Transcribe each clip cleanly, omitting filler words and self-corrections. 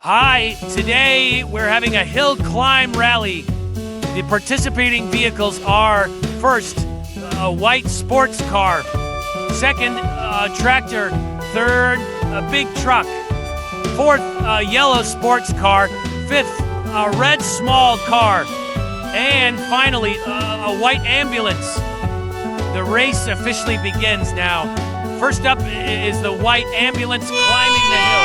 Hi, today we're having a hill climb rally. The participating vehicles are first, a white sports car, second, a tractor, third, a big truck, fourth, a yellow sports car, fifth, a red small car, and finally, a white ambulance. The race officially begins now. First up is the white ambulance climbing the hill.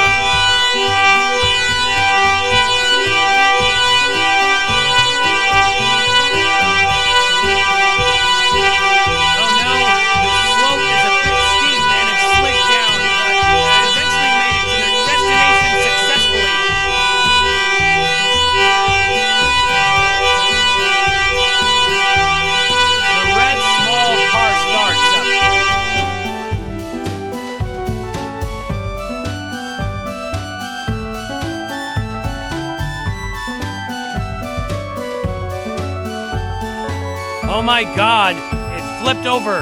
Oh my God, it flipped over.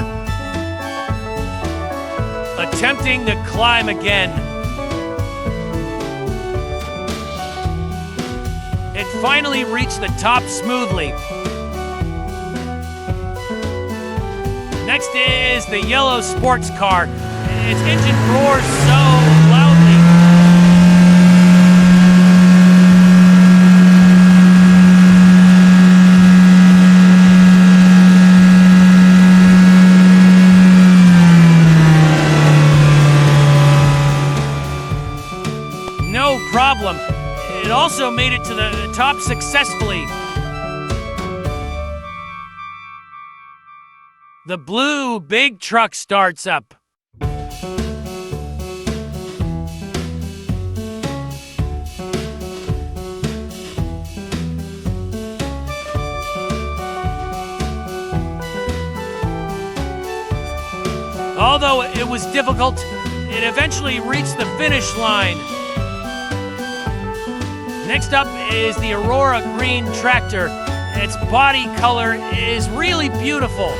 Attempting to climb again. It finally reached the top smoothly. Next is the yellow sports car. Its engine roars so loudly. No problem. It also made it to the top successfully. The blue big truck starts up. Although it was difficult, it eventually reached the finish line. Next up is the Aurora Green Tractor. Its body color is really beautiful.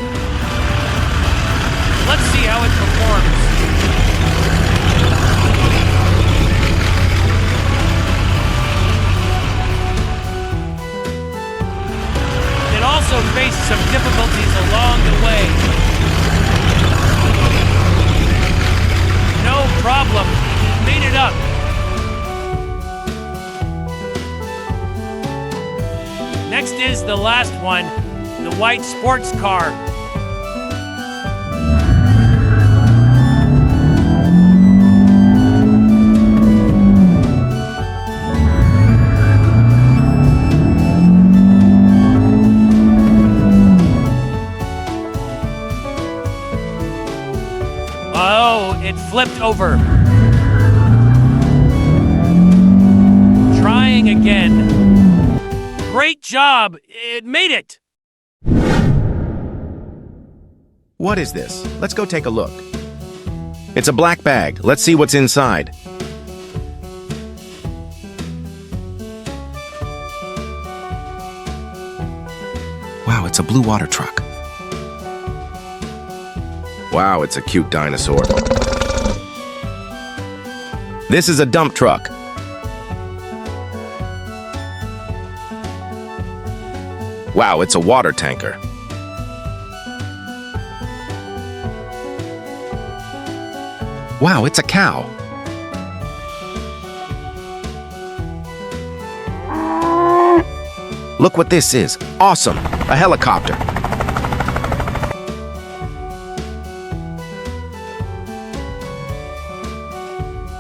Let's see how it performs. It also faced some difficulties along the way. No problem, it made it up. Next is the last one, the white sports car. Oh, it flipped over. Trying again. Great job! It made it! What is this? Let's go take a look. It's a black bag. Let's see what's inside. Wow, it's a blue water truck. Wow, it's a cute dinosaur. This is a dump truck. Wow, it's a water tanker. Wow, it's a cow. Look what this is. Awesome! A helicopter.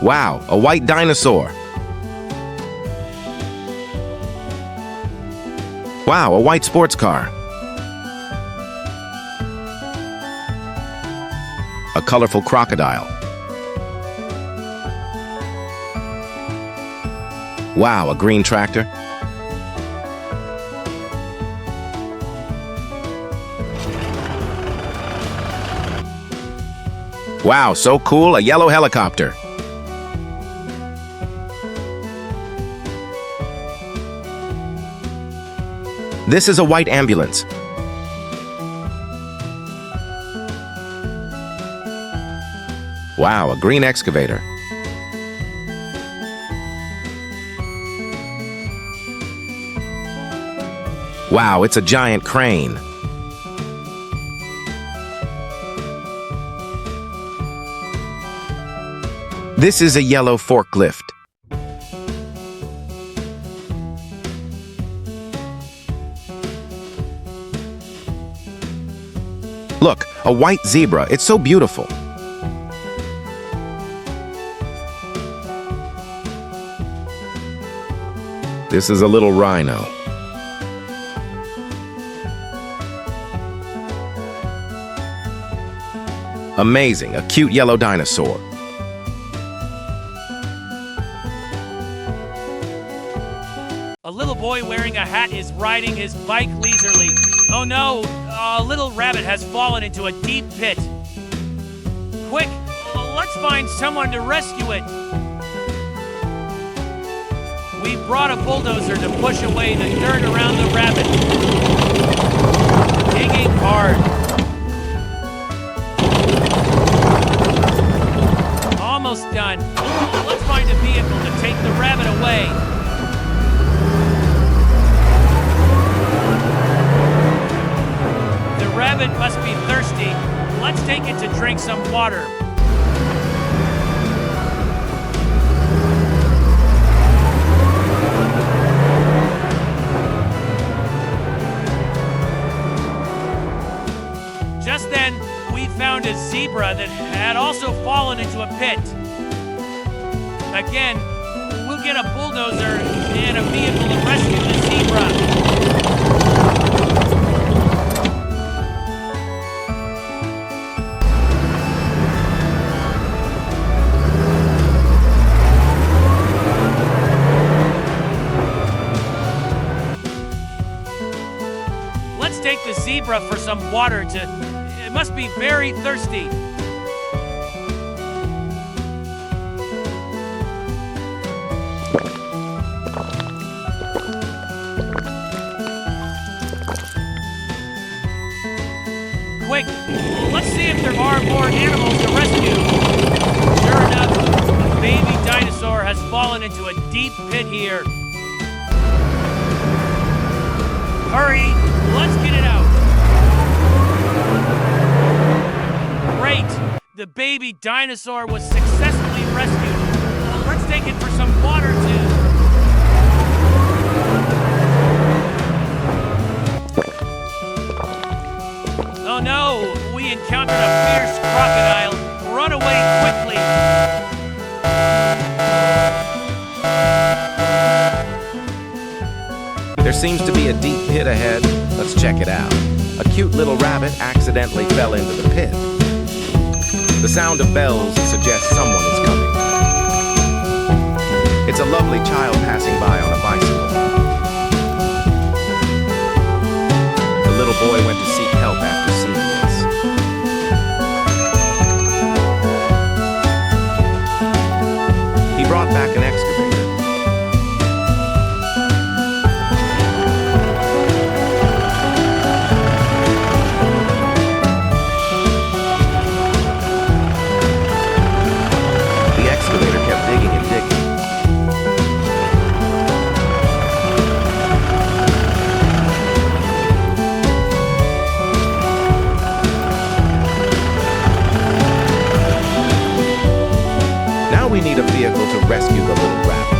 Wow, a white dinosaur. Wow, a white sports car. A colorful crocodile. Wow, a green tractor. Wow, so cool, a yellow helicopter. This is a white ambulance. Wow, a green excavator. Wow, it's a giant crane. This is a yellow forklift. Look, a white zebra. It's so beautiful. This is a little rhino. Amazing, a cute yellow dinosaur. A little boy wearing a hat is riding his bike leisurely. Oh no, a little rabbit has fallen into a deep pit. Quick, let's find someone to rescue it. We brought a bulldozer to push away the dirt around the rabbit. Digging hard. Almost done. Let's find a vehicle to take the rabbit away. The rabbit must be thirsty. Let's take it to drink some water. Just then, we found a zebra that had also fallen into a pit. Again, we'll get a bulldozer and a vehicle to rescue the zebra. Let's take the zebra for some water it must be very thirsty. Quick, let's see if there are more animals to rescue. Sure enough, a baby dinosaur has fallen into a deep pit here. Hurry, let's get it out. Great! The baby dinosaur was successfully rescued. Let's take it for some water, too. Oh no! We encountered a fierce crocodile. Run away quickly! There seems to be a deep pit ahead. Let's check it out. A cute little rabbit accidentally fell into the pit. The sound of bells suggests someone is coming. It's a lovely child passing by on a bicycle. The little boy went to seek help after seeing this. He brought back an excavator. We need a vehicle to rescue the little rabbit.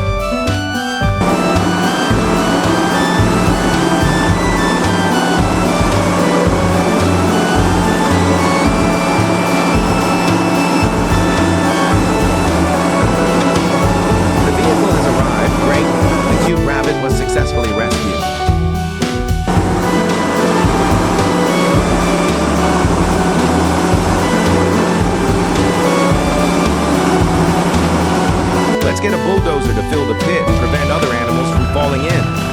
The vehicle has arrived. Great. The cute rabbit was successfully rescued. Let's get a bulldozer to fill the pit and prevent other animals from falling in.